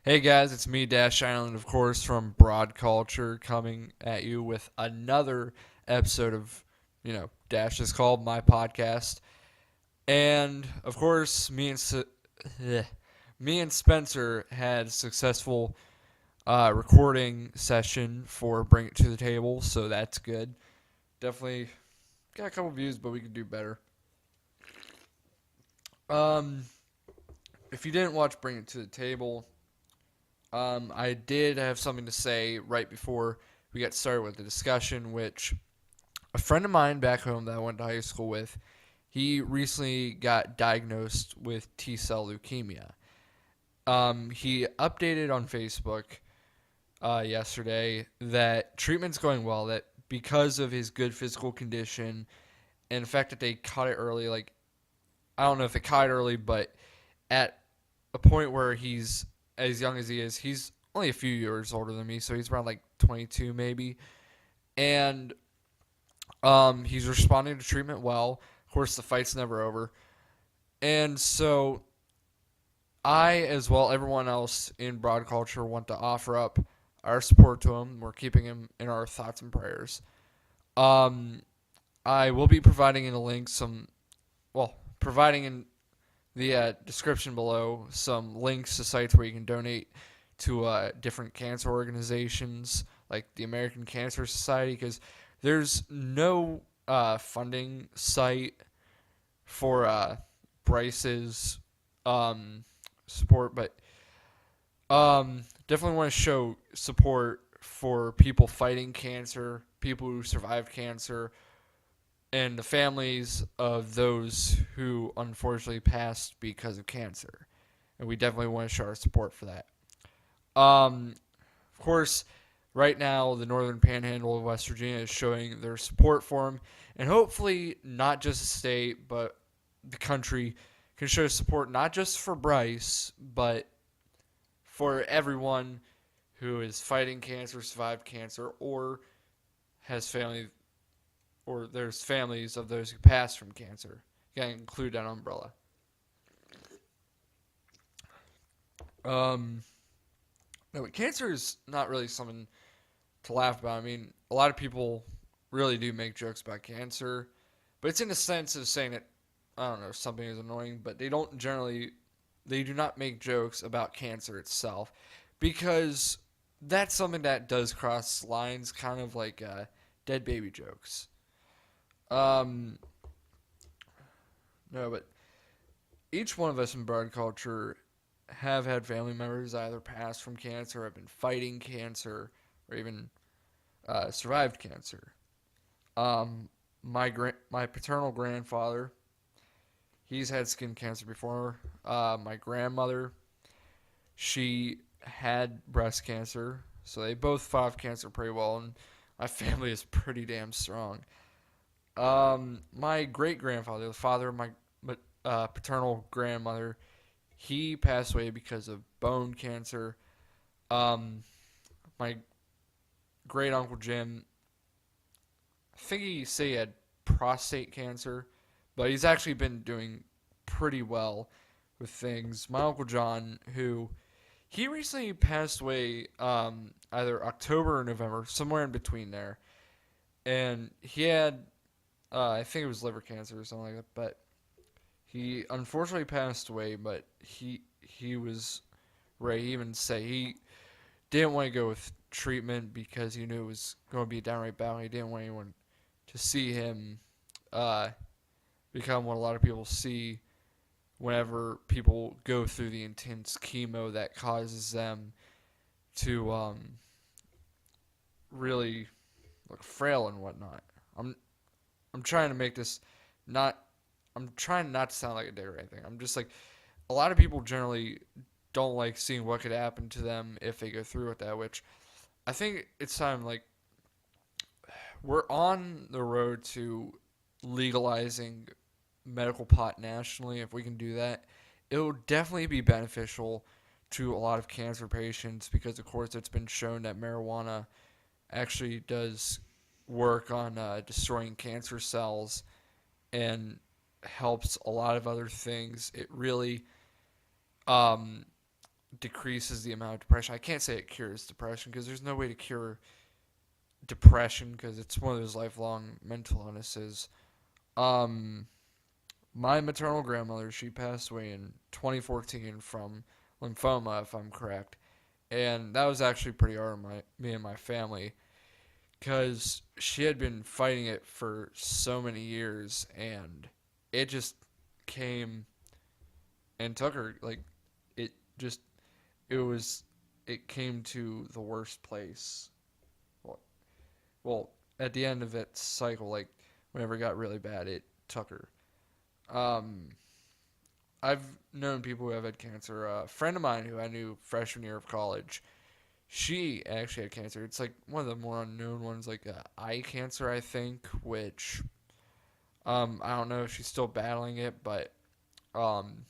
Hey guys, it's me, Dash Island, of course, from Broad Culture, coming at you with another episode of, Dash is called my podcast. And of course, me and Spencer had a successful recording session for Bring It to the Table, so that's good. Definitely got a couple views, but we could do better. Um, if you didn't watch Bring It to the Table, I did have something to say right before we got started with the discussion, which a friend of mine back home that I went to high school with, he recently got diagnosed with T cell leukemia. He updated on Facebook yesterday that treatment's going well, that because of his good physical condition and the fact that they caught it early, like, I don't know if they caught it early, but at a point where he's as young as he is, he's only a few years older than me, so he's around like 22 maybe, and he's responding to treatment well. Of course, the fight's never over, and so I, as well everyone else in broad culture, want to offer up our support to him. We're keeping him in our thoughts and prayers. Um, I will be providing in a link providing in the description below some links to sites where you can donate to different cancer organizations like the American Cancer Society, because there's no funding site for Bryce's support, but definitely want to show support for people fighting cancer, people who survived cancer, and the families of those who unfortunately passed because of cancer. And we definitely want to show our support for that. Of course, right now, the Northern Panhandle of West Virginia is showing their support for him. And hopefully, not just the state, but the country can show support not just for Bryce, but for everyone who is fighting cancer, survived cancer, or has family or there's families of those who passed from cancer. You gotta include that umbrella. Um, no, but cancer is not really something to laugh about. I mean, a lot of people really do make jokes about cancer, but it's in the sense of saying that, I don't know, something is annoying, but they do not make jokes about cancer itself, because that's something that does cross lines, kind of like dead baby jokes. Um, no, but each one of us in bird culture have had family members either pass from cancer, have been fighting cancer, or even survived cancer. Um, my paternal grandfather, he's had skin cancer before. My grandmother, she had breast cancer, so they both fought off cancer pretty well, and my family is pretty damn strong. My great grandfather, the father of my paternal grandmother, he passed away because of bone cancer. Um, my great uncle Jim, I think he said he had prostate cancer, but he's actually been doing pretty well with things. My uncle John, who he recently passed away, either October or November, somewhere in between there, and he had, I think it was liver cancer or something like that, but he unfortunately passed away. But he was right. He even say he didn't want to go with treatment because he knew it was going to be a downright battle. He didn't want anyone to see him uh, become what a lot of people see whenever people go through the intense chemo that causes them to really look frail and whatnot. I'm I'm trying to make this not. I'm trying not to sound like a dick or anything. I'm just like, a lot of people generally don't like seeing what could happen to them if they go through with that. Which I think it's time, like, we're on the road to legalizing medical pot nationally. If we can do that, it will definitely be beneficial to a lot of cancer patients, because, of course, it's been shown that marijuana actually does work on destroying cancer cells and helps a lot of other things. It really, um, decreases the amount of depression. I can't say it cures depression because there's no way to cure depression because it's one of those lifelong mental illnesses. Um, my maternal grandmother, she passed away in 2014 from lymphoma, if I'm correct, and that was actually pretty hard on me and my family because she had been fighting it for so many years, and it just came and took her. Like it just, it was, it came to the worst place. Well, well, at the end of its cycle, like whenever it got really bad, it took her. Um, I've known people who have had cancer. A friend of mine who I knew freshman year of college, she actually had cancer. It's like one of the more unknown ones, like eye cancer, I think. Which I don't know if she's still battling it, but um,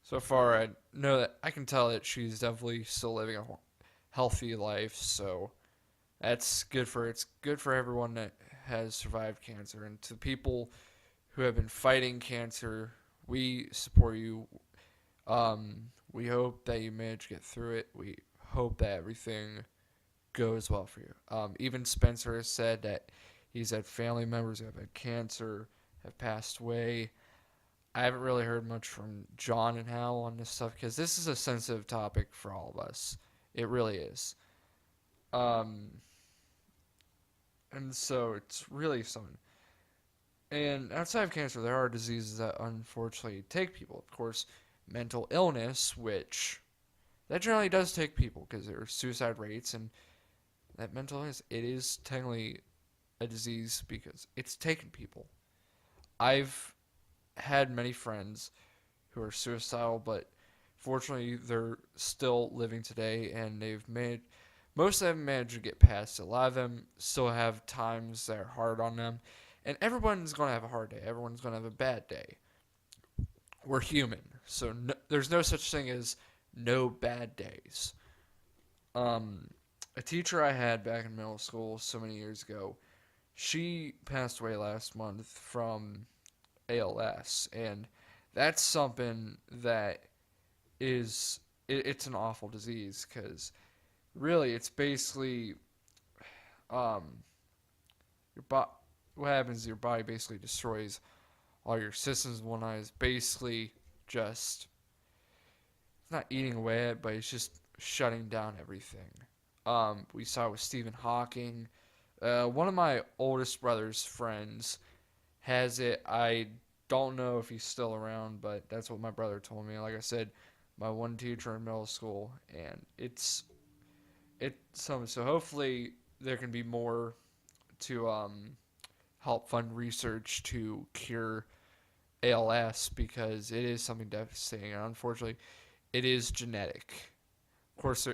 so far I know that I can tell that she's definitely still living a healthy life. So that's good for it's good for everyone that has survived cancer, and to people who have been fighting cancer, we support you. We hope that you manage to get through it. We hope that everything goes well for you. Even Spencer has said that he's had family members who have had cancer, have passed away. I haven't really heard much from John and Hal on this stuff because this is a sensitive topic for all of us. It really is. Um, and so it's really something. And outside of cancer, there are diseases that unfortunately take people. Of course, mental illness, which that generally does take people because there are suicide rates, and that mental illness, it is technically a disease because it's taken people. I've had many friends who are suicidal, but fortunately they're still living today, and they've made most of them managed to get past it. A lot of them still have times that are hard on them, and everyone's gonna have a hard day. Everyone's gonna have a bad day. We're human, so no, there's no such thing as no bad days. Um, a teacher I had back in middle school so many years ago, she passed away last month from ALS, and that's something that is it's an awful disease because really it's basically um, your what happens is your body basically destroys all your systems and whatnot. Is basically just it's not eating away at it, but it's just shutting down everything. We saw it with Stephen Hawking. One of my oldest brother's friends has it. I don't know if he's still around, but that's what my brother told me. Like I said, my one teacher in middle school, and it's something. So hopefully there can be more to help fund research to cure ALS because it is something devastating, and unfortunately, it is genetic. Of course,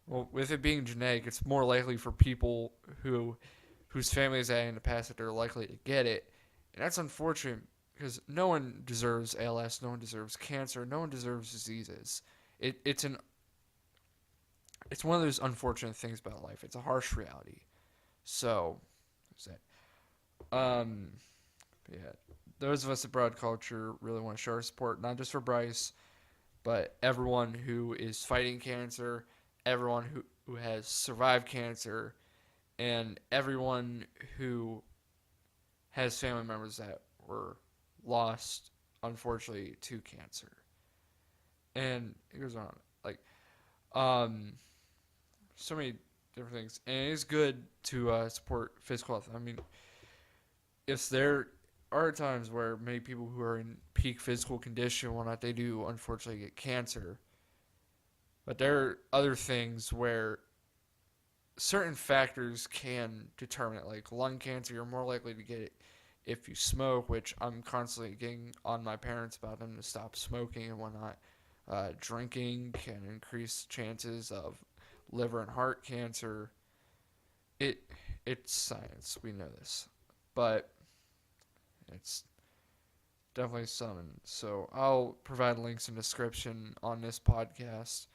well, with it being genetic, it's more likely for people whose families had in the past that they're likely to get it, and that's unfortunate because no one deserves ALS, no one deserves cancer, no one deserves diseases. It's it's one of those unfortunate things about life. It's a harsh reality. So, what's that? Yeah, those of us at Broad Culture really want to show our support, not just for Bryce, but everyone who is fighting cancer, everyone who has survived cancer, and everyone who has family members that were lost, unfortunately, to cancer. And it goes on. Like, um, so many different things. And it is good to support physical health. I mean, if there are times where many people who are in peak physical condition, whatnot, they do unfortunately get cancer. But there are other things where certain factors can determine it. Like lung cancer, you're more likely to get it if you smoke, which I'm constantly getting on my parents about them to stop smoking and whatnot. Drinking can increase chances of liver and heart cancer. It it's science, we know this, but it's definitely something. So I'll provide links in the description on this podcast.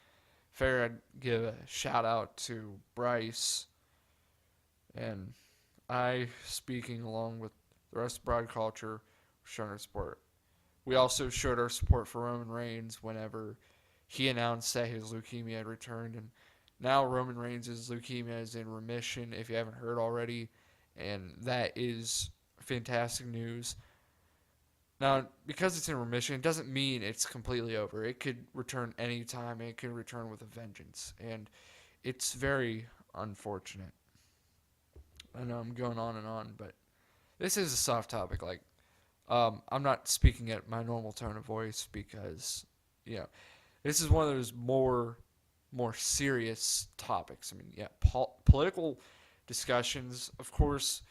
Fair, I'd give a shout out to Bryce and I, speaking along with the rest of Broad Culture, showing our support. We also showed our support for Roman Reigns whenever he announced that his leukemia had returned, and now Roman Reigns' leukemia is in remission, if you haven't heard already, and that is fantastic news. Now, because it's in remission, it doesn't mean it's completely over. It could return anytime, and it could return with a vengeance, and it's very unfortunate. I know I'm going on and on, but this is a soft topic. Like, I'm not speaking at my normal tone of voice because, you know, this is one of those more serious topics. I mean, yeah, political discussions, of course,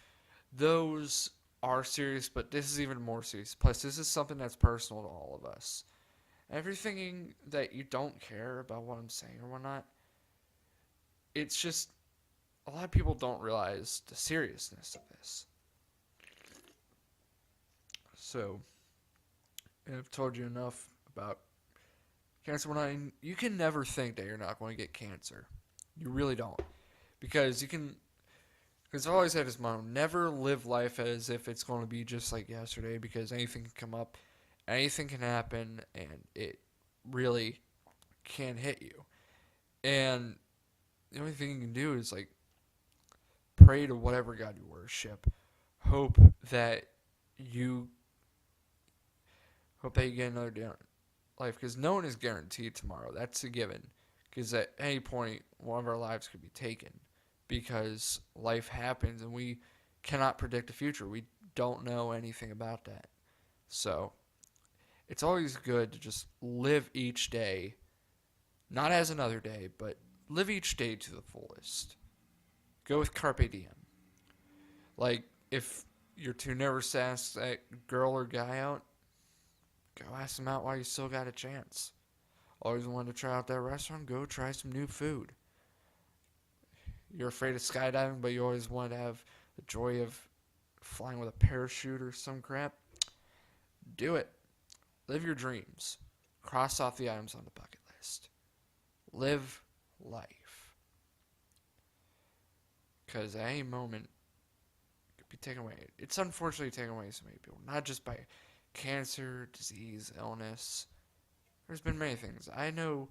those are serious, but this is even more serious. Plus, this is something that's personal to all of us. And if you're thinking that you don't care about what I'm saying or whatnot, it's just a lot of people don't realize the seriousness of this. So, I've told you enough about cancer. You can never think that you're not going to get cancer. You really don't. Because you can. Because I've always had this motto: never live life as if it's going to be just like yesterday, because anything can come up, anything can happen, and it really can hit you. And the only thing you can do is, like, pray to whatever God you worship. Hope that you Hope that you get another day on life, because no one is guaranteed tomorrow. That's a given. Because at any point, one of our lives could be taken. Because life happens, and we cannot predict the future. We don't know anything about that. So, it's always good to just live each day, not as another day, but live each day to the fullest. Go with carpe diem. Like, if you're too nervous to ask that girl or guy out, go ask them out while you still got a chance. Always wanted to try out that restaurant, go try some new food. You're afraid of skydiving, but you always want to have the joy of flying with a parachute or some crap. Do it. Live your dreams. Cross off the items on the bucket list. Live life. Because at any moment, it could be taken away. It's unfortunately taken away so many people. Not just by cancer, disease, illness. There's been many things. I know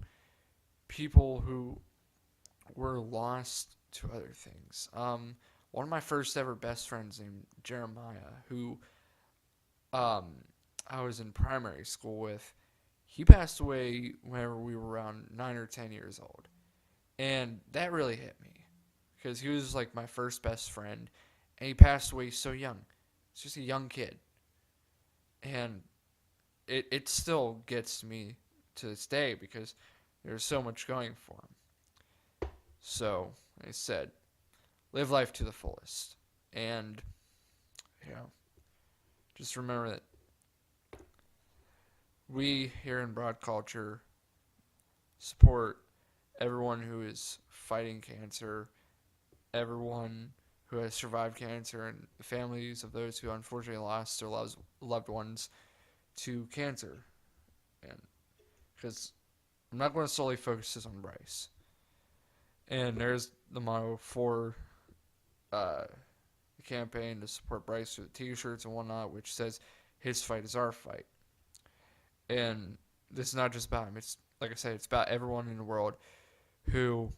people who were lost to other things. One of my first ever best friends named Jeremiah, who I was in primary school with, he passed away whenever we were around 9 or 10 years old. And that really hit me. Because he was like my first best friend. And he passed away so young. He's just a young kid. And it still gets to me to this day because there's so much going for him. So, like I said, live life to the fullest. And, just remember that we here in Broad Culture support everyone who is fighting cancer, everyone who has survived cancer, and the families of those who unfortunately lost their loved ones to cancer. And because I'm not going to solely focus this on Bryce. And there's the motto for the campaign to support Bryce through the t-shirts and whatnot, which says, his fight is our fight. And this is not just about him. It's, like I said, it's about everyone in the world who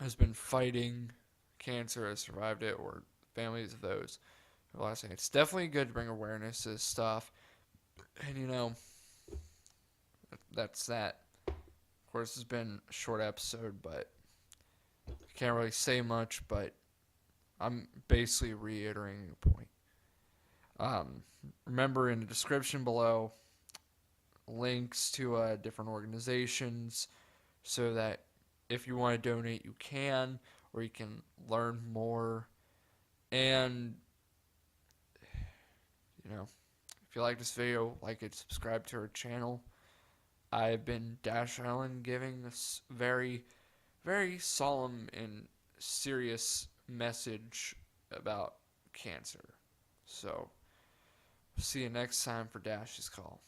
has been fighting cancer, has survived it, or families of those who lost it. It's definitely good to bring awareness to this stuff. And, that's that. Of course, it's been a short episode, but I can't really say much, but I'm basically reiterating the point. Remember, in the description below, links to different organizations so that if you want to donate, you can, or you can learn more. And, if you like this video, like it, subscribe to our channel. I've been Dash Island, giving this very, very solemn and serious message about cancer. So, see you next time for Dash's Call.